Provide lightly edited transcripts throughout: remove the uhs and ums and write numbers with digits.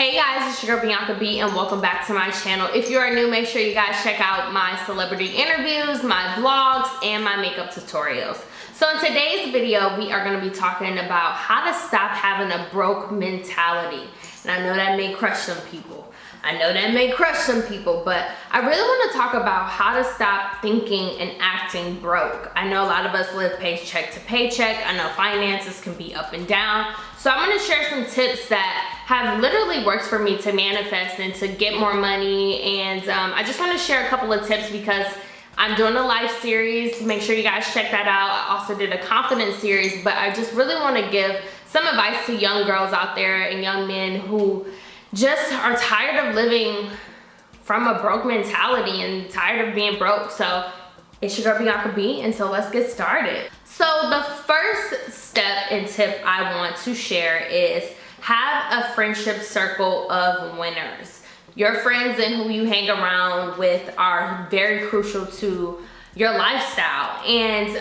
Hey guys, it's your girl Bianca B and welcome back to my channel. If you are new, make sure you guys check out my celebrity interviews, my vlogs, and my makeup tutorials. So in today's video, we are going to be talking about how to stop having a broke mentality. And I know that may crush some people. but I really want to talk about how to stop thinking and acting broke. I know a lot of us live paycheck to paycheck. I know finances can be up and down. So I'm going to share some tips that have literally worked for me to manifest and to get more money. And I just want to share a couple of tips because I'm doing a life series. Make sure you guys check that out. I also did a confidence series, but I just really want to give some advice to young girls out there and young men who just are tired of living from a broke mentality and tired of being broke. So it's your girl Bianca B, and so let's get started. So the first step and tip I want to share is have a friendship circle of winners. Your friends and who you hang around with are very crucial to your lifestyle. And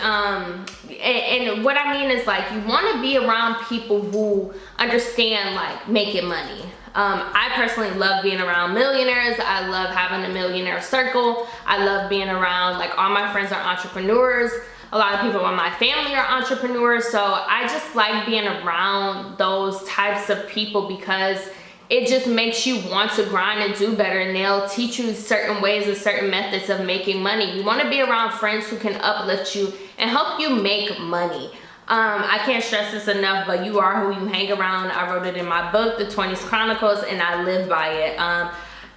what I mean is, like, you want to be around people who understand like making money. I personally love being around millionaires. I love having a millionaire circle. I love being around, like, all my friends are entrepreneurs. A lot of people in my family are entrepreneurs. So I just like being around those types of people because it just makes you want to grind and do better, and they'll teach you certain ways and certain methods of making money. You want to be around friends who can uplift you and help you make money. I can't stress this enough, but you are who you hang around. I wrote it in my book, The 20s Chronicles, and I live by it.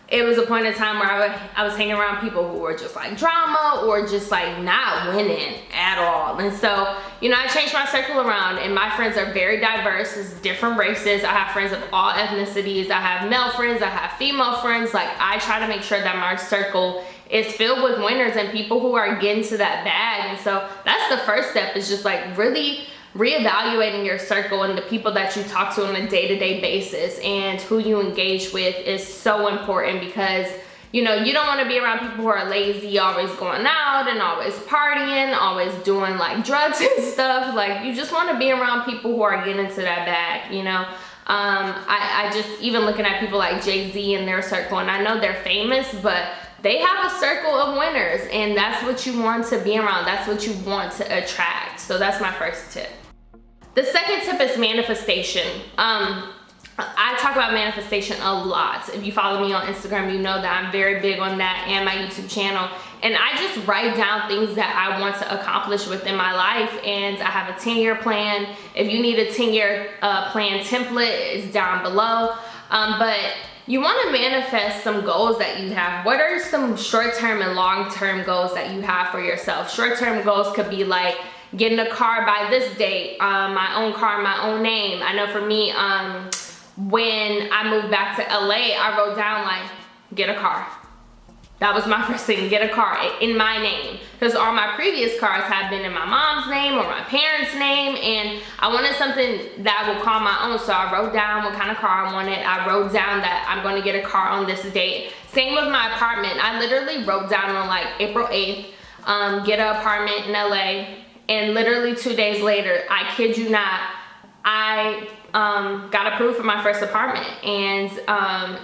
It was a point in time where I was hanging around people who were just like drama or just like not winning at all. And so, you know, I changed my circle around, and my friends are very diverse. It's different races. I have friends of all ethnicities. I have male friends. I have female friends. Like, I try to make sure that my circle is filled with winners and people who are getting to that bag. And so that's the first step, is just like really reevaluating your circle and the people that you talk to on a day-to-day basis, and who you engage with is so important because, you know, you don't want to be around people who are lazy, always going out and always partying, always doing like drugs and stuff. Like, you just want to be around people who are getting to that bag, you know. I just, even looking at people like Jay-Z and their circle, and I know they're famous, but they have a circle of winners, and that's what you want to be around. That's what you want to attract. So that's my first tip. The second tip is manifestation. I talk about manifestation a lot. If you follow me on Instagram, you know that I'm very big on that, and my YouTube channel. And I just write down things that I want to accomplish within my life, and I have a 10-year plan. If you need a 10-year plan template, it's down below. But you want to manifest some goals that you have. What are some short-term and long-term goals that you have for yourself? Short-term goals could be like getting a car by this date, my own car, my own name. I know for me, when I moved back to LA, I wrote down like, get a car. That was my first thing, get a car in my name. Because all my previous cars have been in my mom's name or my parents' name, and I wanted something that I would call my own. So I wrote down what kind of car I wanted. I wrote down that I'm going to get a car on this date. Same with my apartment. I literally wrote down on like April 8th, get an apartment in LA. And literally 2 days later, I kid you not, I got approved for my first apartment. And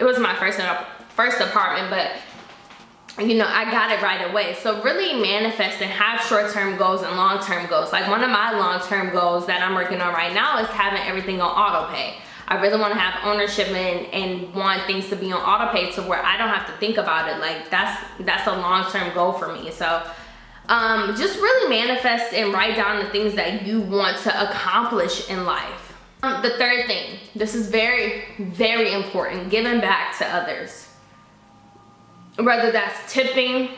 it was my first apartment, but you know, I got it right away. So really manifest and have short-term goals and long-term goals. Like, one of my long-term goals that I'm working on right now is having everything on auto pay. I really want to have ownership and want things to be on auto pay to where I don't have to think about it. Like, that's a long-term goal for me. So just really manifest and write down the things that you want to accomplish in life. The third thing, this is very, very important, giving back to others. Whether that's tipping,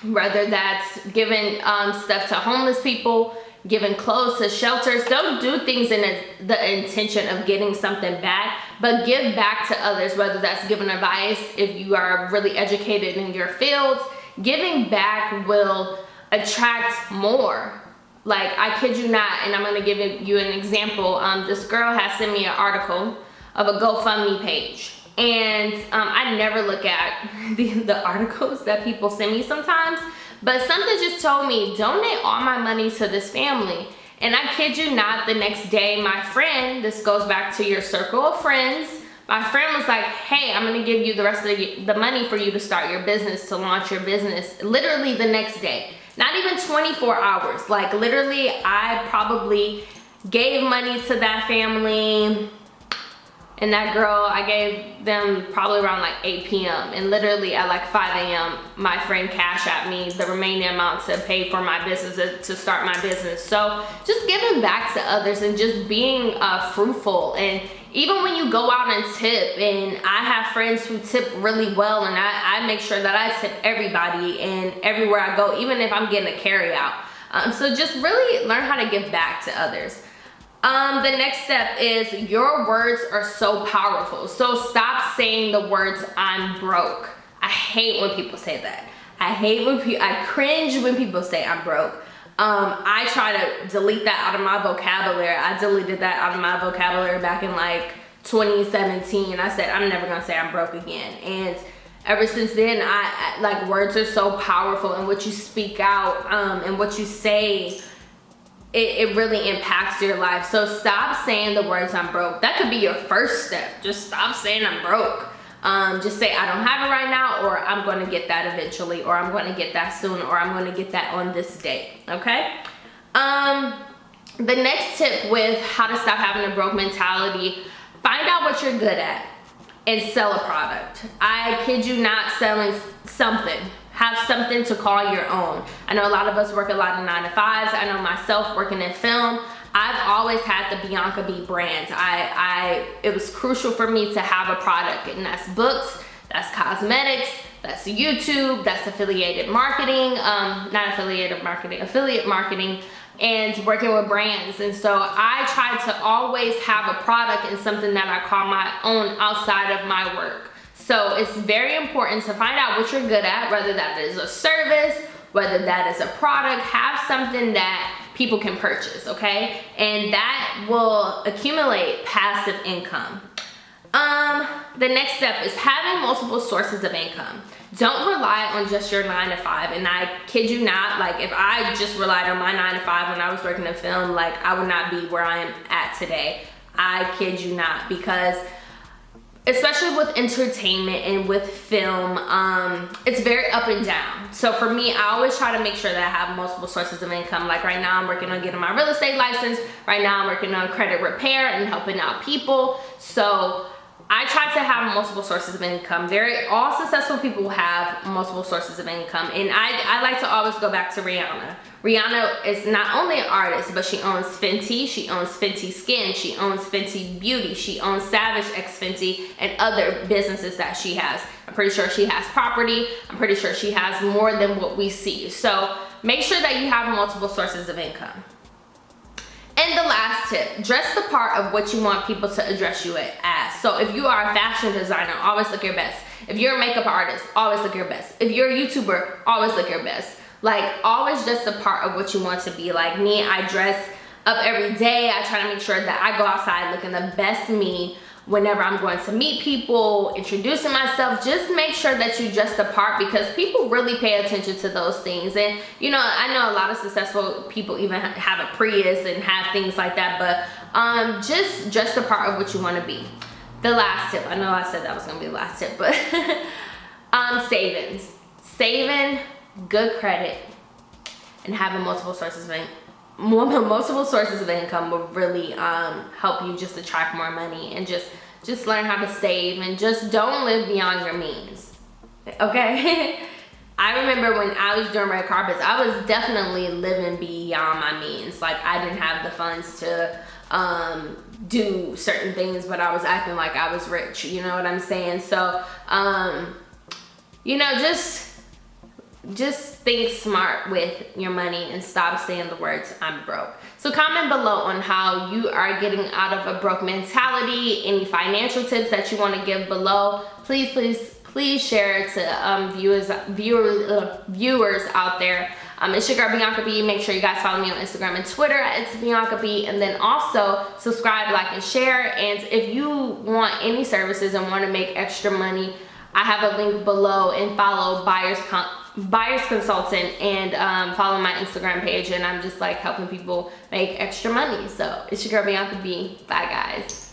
whether that's giving stuff to homeless people, giving clothes to shelters. Don't do things in the intention of getting something back, but give back to others, whether that's giving advice if you are really educated in your field. Giving back will attract more. Like, I kid you not, and I'm going to give you an example. This girl has sent me an article of a GoFundMe page. And I never look at the articles that people send me sometimes, but something just told me, donate all my money to this family. And I kid you not, the next day, my friend, this goes back to your circle of friends, My friend was like, hey, I'm gonna give you the rest of the money for you to start your business, to launch your business, literally the next day. Not even 24 hours. Like literally, I probably gave money to that family and that girl, I gave them probably around like 8 p.m. and literally at like 5 a.m. my friend cashed at me the remaining amount to pay for my business, to start my business. So just giving back to others and just being fruitful. And even when you go out and tip, and I have friends who tip really well, and I make sure that I tip everybody and everywhere I go, even if I'm getting a carry out. So just really learn how to give back to others. The next step is your words are so powerful. So stop saying the words I'm broke. I hate when people say that. I cringe when people say I'm broke. I try to delete that out of my vocabulary. I deleted that out of my vocabulary back in like 2017. I said, I'm never gonna say I'm broke again. And ever since then, I like, words are so powerful, and what you speak out, and what you say, it really impacts your life. So stop saying the words I'm broke. That could be your first step. Just stop saying I'm broke. Just say I don't have it right now, or I'm going to get that eventually, or I'm going to get that soon, or I'm going to get that on this date. Okay. The next tip with how to stop having a broke mentality: find out what you're good at and sell a product. I kid you not, selling something. Have something to call your own. I know a lot of us work a lot of 9-to-5s. I know myself working in film, I've always had the Bianca B brand. It was crucial for me to have a product, and that's books, that's cosmetics, that's YouTube, that's affiliate marketing, affiliate marketing, and working with brands. And so I try to always have a product and something that I call my own outside of my work. So it's very important to find out what you're good at, whether that is a service, whether that is a product. Have something that people can purchase, okay? And that will accumulate passive income. The next step is having multiple sources of income. Don't rely on just your 9-to-5. And I kid you not, like if I just relied on my 9-to-5 when I was working in film, like I would not be where I am at today. I kid you not, because especially with entertainment and with film, it's very up and down. So for me, I always try to make sure that I have multiple sources of income. Like right now, I'm working on getting my real estate license. Right now, I'm working on credit repair and helping out people. So I try to have multiple sources of income. All successful people have multiple sources of income. And I like to always go back to Rihanna. Rihanna is not only an artist, but she owns Fenty, she owns Fenty Skin, she owns Fenty Beauty, she owns Savage X Fenty, and other businesses that she has. I'm pretty sure she has property. I'm pretty sure she has more than what we see. So make sure that you have multiple sources of income. And the last tip, dress the part of what you want people to address you as. So if you are a fashion designer, always look your best. If you're a makeup artist, always look your best. If you're a YouTuber, always look your best. Like always dress the part of what you want to be. Like me, I dress up every day. I try to make sure that I go outside looking the best me whenever I'm going to meet people, introducing myself. Just make sure that you dress the part, because people really pay attention to those things. And you know, I know a lot of successful people even have a Prius and have things like that, but just dress the part of what you want to be. The last tip, I know I said that was gonna be the last tip, but savings. Saving, good credit, and having multiple sources of income will really help you just attract more money, and just learn how to save, and just don't live beyond your means, okay? I remember when I was doing red carpets, I was definitely living beyond my means. Like I didn't have the funds to do certain things, but I was acting like I was rich, you know what I'm saying? So you know, just think smart with your money and stop saying the words I'm broke. So comment below on how you are getting out of a broke mentality, any financial tips that you want to give below. Please share to viewers out there. It's your girl Bianca B. Make sure you guys follow me on Instagram and Twitter at It's Bianca B. And then also subscribe, like, and share. And if you want any services and want to make extra money, I have a link below, and follow Buyers Consultant, and follow my Instagram page, and I'm just like helping people make extra money. So it's your girl Bianca B. Bye guys.